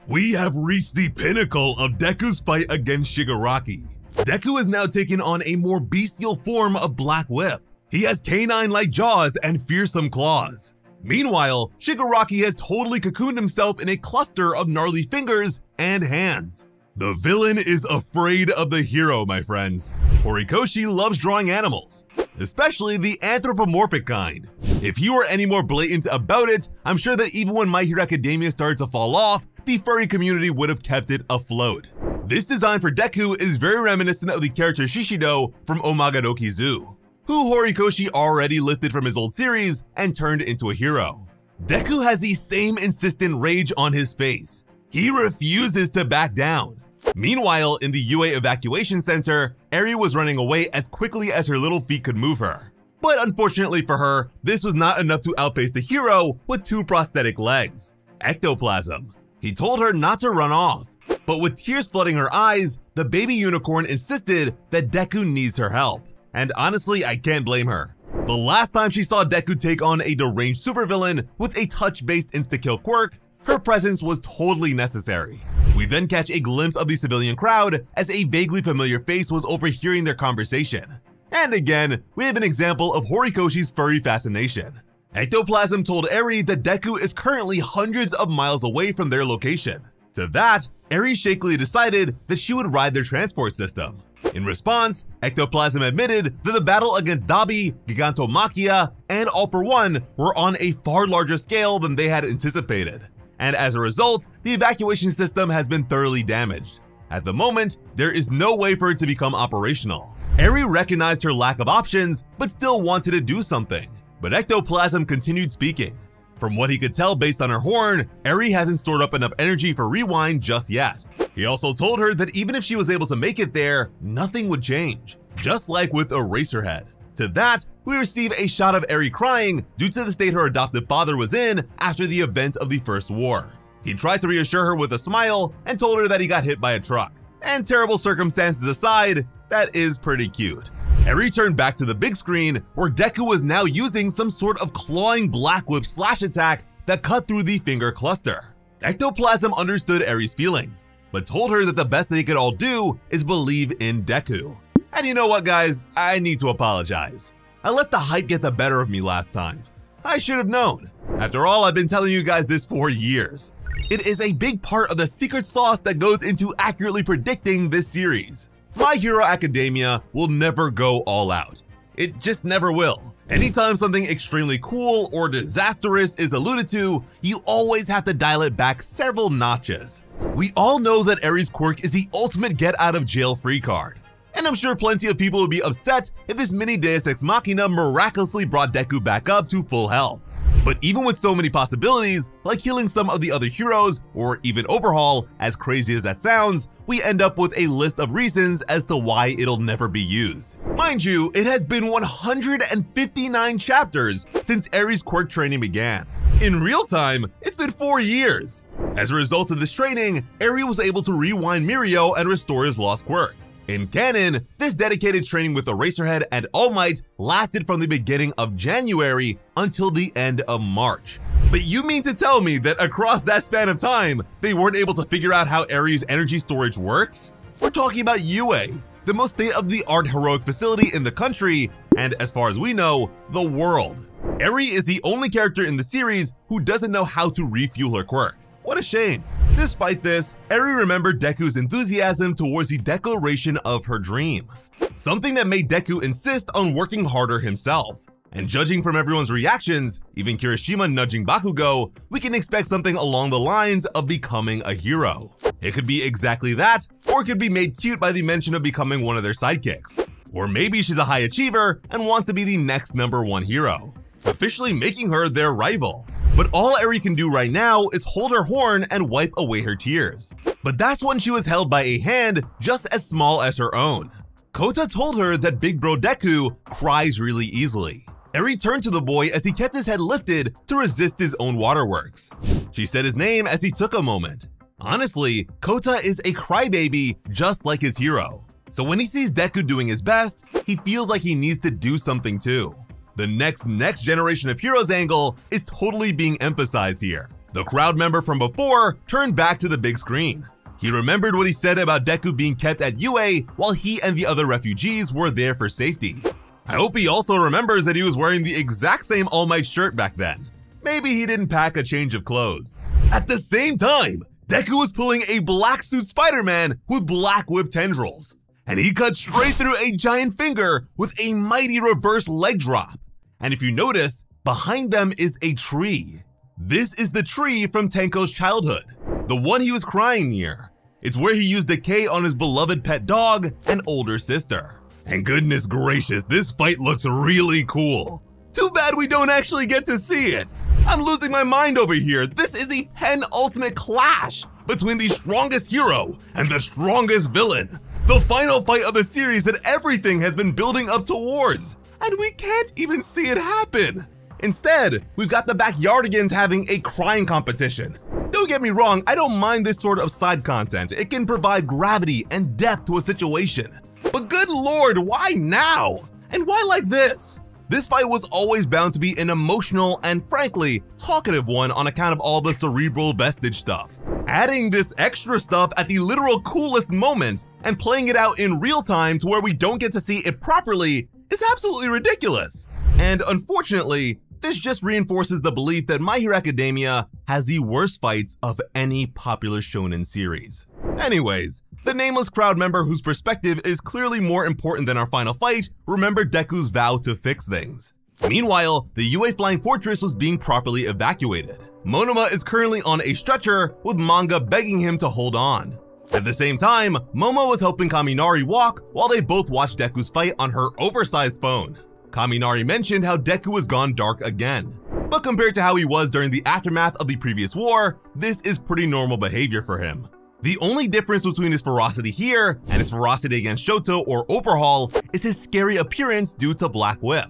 We have reached the pinnacle of Deku's fight against Shigaraki. Deku has now taken on a more bestial form of Black Whip. He has canine-like jaws and fearsome claws. Meanwhile, Shigaraki has totally cocooned himself in a cluster of gnarly fingers and hands. The villain is afraid of the hero, my friends. Horikoshi loves drawing animals, especially the anthropomorphic kind. If he were any more blatant about it, I'm sure that even when My Hero Academia started to fall off, the furry community would have kept it afloat. This design for Deku is very reminiscent of the character Shishido from Omagadoki Zoo, who Horikoshi already lifted from his old series and turned into a hero. Deku has the same insistent rage on his face. He refuses to back down. Meanwhile, in the UA evacuation center, Eri was running away as quickly as her little feet could move her. But unfortunately for her, this was not enough to outpace the hero with 2 prosthetic legs. Ectoplasm. He told her not to run off, but with tears flooding her eyes, the baby unicorn insisted that Deku needs her help. And honestly, I can't blame her. The last time she saw Deku take on a deranged supervillain with a touch-based insta-kill quirk, her presence was totally necessary. We then catch a glimpse of the civilian crowd as a vaguely familiar face was overhearing their conversation. And again, we have an example of Horikoshi's furry fascination. Ectoplasm told Eri that Deku is currently hundreds of miles away from their location. To that, Eri shakily decided that she would ride their transport system. In response, Ectoplasm admitted that the battle against Dabi, Gigantomachia, and All For One were on a far larger scale than they had anticipated. And as a result, the evacuation system has been thoroughly damaged. At the moment, there is no way for it to become operational. Eri recognized her lack of options, but still wanted to do something. But Ectoplasm continued speaking. From what he could tell based on her horn, Eri hasn't stored up enough energy for Rewind just yet. He also told her that even if she was able to make it there, nothing would change, just like with Eraserhead. To that, we receive a shot of Eri crying due to the state her adoptive father was in after the events of the First War. He tried to reassure her with a smile and told her that he got hit by a truck. And terrible circumstances aside, that is pretty cute. Eri turned back to the big screen where Deku was now using some sort of clawing Black Whip slash attack that cut through the finger cluster. Ectoplasm understood Eri's feelings, but told her that the best they could all do is believe in Deku. And you know what, guys? I need to apologize. I let the hype get the better of me last time. I should have known. After all, I've been telling you guys this for years. It is a big part of the secret sauce that goes into accurately predicting this series. My Hero Academia will never go all out. It just never will. Anytime something extremely cool or disastrous is alluded to, you always have to dial it back several notches. We all know that Eri's quirk is the ultimate get out of jail free card. And I'm sure plenty of people would be upset if this mini Deus Ex Machina miraculously brought Deku back up to full health. But even with so many possibilities, like healing some of the other heroes, or even Overhaul, as crazy as that sounds, we end up with a list of reasons as to why it'll never be used. Mind you, it has been 159 chapters since Eri's quirk training began. In real time, it's been 4 years. As a result of this training, Eri was able to rewind Mirio and restore his lost quirk. In canon, this dedicated training with Eraserhead and All Might lasted from the beginning of January until the end of March. But you mean to tell me that across that span of time, they weren't able to figure out how Eri's energy storage works? We're talking about UA, the most state-of-the-art heroic facility in the country, and as far as we know, the world. Eri is the only character in the series who doesn't know how to refuel her quirk. What a shame. Despite this, Eri remembered Deku's enthusiasm towards the declaration of her dream, something that made Deku insist on working harder himself. And judging from everyone's reactions, even Kirishima nudging Bakugo, we can expect something along the lines of becoming a hero. It could be exactly that, or it could be made cute by the mention of becoming one of their sidekicks. Or maybe she's a high achiever and wants to be the next #1 hero, officially making her their rival. But all Eri can do right now is hold her horn and wipe away her tears. But that's when she was held by a hand just as small as her own. Kota told her that Big Bro Deku cries really easily. Eri turned to the boy as he kept his head lifted to resist his own waterworks. She said his name as he took a moment. Honestly, Kota is a crybaby just like his hero. So when he sees Deku doing his best, he feels like he needs to do something too. The next generation of heroes angle is totally being emphasized here. The crowd member from before turned back to the big screen. He remembered what he said about Deku being kept at UA while he and the other refugees were there for safety. I hope he also remembers that he was wearing the exact same All Might shirt back then. Maybe he didn't pack a change of clothes. At the same time, Deku was pulling a black suit Spider-Man with black whip tendrils, and he cut straight through a giant finger with a mighty reverse leg drop. And if you notice, behind them is a tree. This is the tree from Tenko's childhood, the one he was crying near. It's where he used decay on his beloved pet dog and older sister. And goodness gracious, this fight looks really cool. Too bad we don't actually get to see it. I'm losing my mind over here. This is a penultimate clash between the strongest hero and the strongest villain. The final fight of the series that everything has been building up towards. And we can't even see it happen. Instead, we've got the Backyardigans having a crying competition. Don't get me wrong, I don't mind this sort of side content. It can provide gravity and depth to a situation. But good lord, why now? And why like this? This fight was always bound to be an emotional and frankly, talkative one on account of all the cerebral vestige stuff. Adding this extra stuff at the literal coolest moment and playing it out in real time to where we don't get to see it properly is absolutely ridiculous. And unfortunately, this just reinforces the belief that My Hero Academia has the worst fights of any popular shonen series. Anyways, the nameless crowd member whose perspective is clearly more important than our final fight remembered Deku's vow to fix things. Meanwhile, the UA Flying Fortress was being properly evacuated. Monoma is currently on a stretcher with Manga begging him to hold on. At the same time, Momo was helping Kaminari walk while they both watched Deku's fight on her oversized phone. Kaminari mentioned how Deku has gone dark again. But compared to how he was during the aftermath of the previous war, this is pretty normal behavior for him. The only difference between his ferocity here and his ferocity against Shoto or Overhaul is his scary appearance due to Black Whip.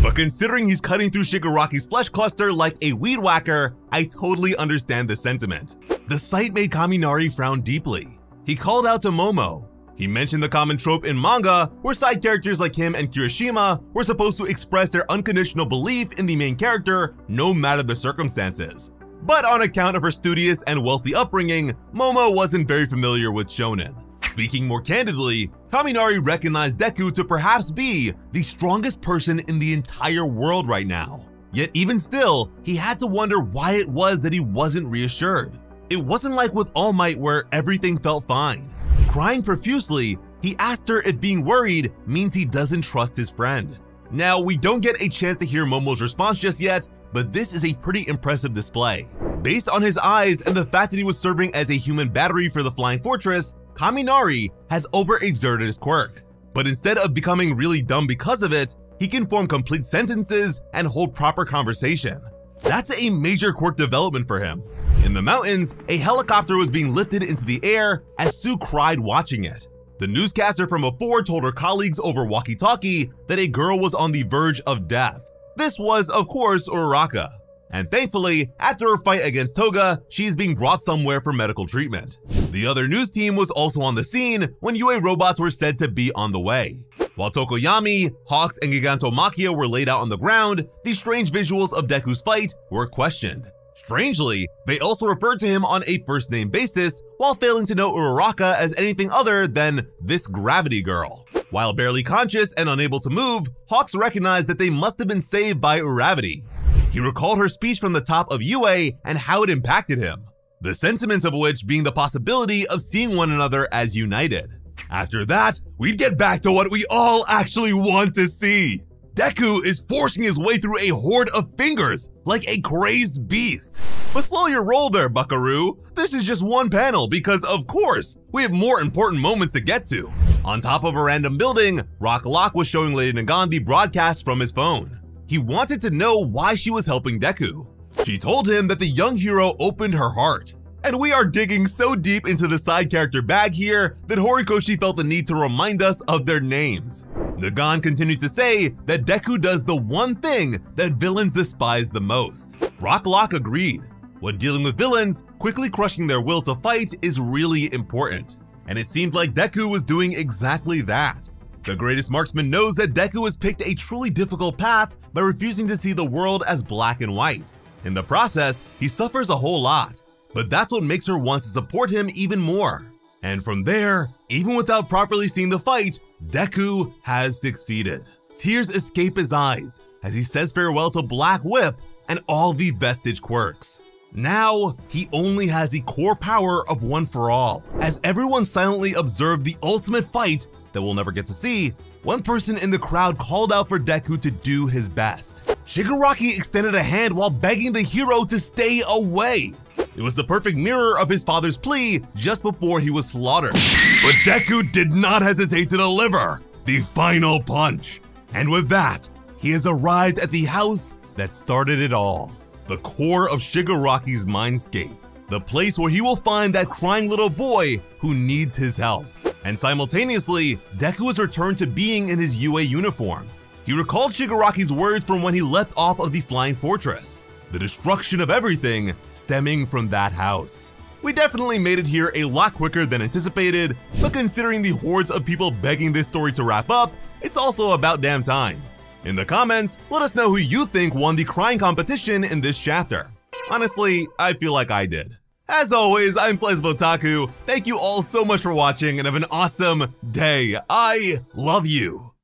But considering he's cutting through Shigaraki's flesh cluster like a weed whacker, I totally understand the sentiment. The sight made Kaminari frown deeply. He called out to Momo. He mentioned the common trope in manga where side characters like him and Kirishima were supposed to express their unconditional belief in the main character no matter the circumstances. But on account of her studious and wealthy upbringing, Momo wasn't very familiar with shonen. Speaking more candidly, Kaminari recognized Deku to perhaps be the strongest person in the entire world right now. Yet even still, he had to wonder why it was that he wasn't reassured. It wasn't like with All Might where everything felt fine. Crying profusely, he asked her if being worried means he doesn't trust his friend. Now, we don't get a chance to hear Momo's response just yet, but this is a pretty impressive display. Based on his eyes and the fact that he was serving as a human battery for the Flying Fortress, Kaminari has overexerted his quirk. But instead of becoming really dumb because of it, he can form complete sentences and hold proper conversation. That's a major quirk development for him. In the mountains, a helicopter was being lifted into the air as Sue cried watching it. The newscaster from before told her colleagues over walkie-talkie that a girl was on the verge of death. This was, of course, Uraraka. And thankfully, after her fight against Toga, she is being brought somewhere for medical treatment. The other news team was also on the scene when UA robots were said to be on the way. While Tokoyami, Hawks, and Gigantomachia were laid out on the ground, the strange visuals of Deku's fight were questioned. Strangely, they also referred to him on a first-name basis, while failing to know Uraraka as anything other than this gravity girl. While barely conscious and unable to move, Hawks recognized that they must have been saved by Uravity. He recalled her speech from the top of UA and how it impacted him, the sentiment of which being the possibility of seeing one another as united. After that, we'd get back to what we all actually want to see. Deku is forcing his way through a horde of fingers like a crazed beast. But slow your roll there, buckaroo. This is just one panel because, of course, we have more important moments to get to. On top of a random building, Rock Lock was showing Lady Nagan the broadcast from his phone. He wanted to know why she was helping Deku. She told him that the young hero opened her heart. And we are digging so deep into the side character bag here that Horikoshi felt the need to remind us of their names. Nagan continued to say that Deku does the one thing that villains despise the most. Rock Lock agreed. When dealing with villains, quickly crushing their will to fight is really important. And it seemed like Deku was doing exactly that. The greatest marksman knows that Deku has picked a truly difficult path by refusing to see the world as black and white. In the process, he suffers a whole lot, but that's what makes her want to support him even more. And from there, even without properly seeing the fight, Deku has succeeded. Tears escape his eyes as he says farewell to Black Whip and all the vestige quirks. Now, he only has the core power of One for All. As everyone silently observed the ultimate fight that we'll never get to see, one person in the crowd called out for Deku to do his best. Shigaraki extended a hand while begging the hero to stay away. It was the perfect mirror of his father's plea just before he was slaughtered. But Deku did not hesitate to deliver the final punch. And with that, he has arrived at the house that started it all. The core of Shigaraki's mindscape. The place where he will find that crying little boy who needs his help. And simultaneously, Deku is returned to being in his UA uniform. He recalled Shigaraki's words from when he leapt off of the Flying Fortress. The destruction of everything stemming from that house. We definitely made it here a lot quicker than anticipated, but considering the hordes of people begging this story to wrap up, it's also about damn time. In the comments, let us know who you think won the crying competition in this chapter. Honestly, I feel like I did. As always, I'm SliceofOtaku. Thank you all so much for watching and have an awesome day. I love you.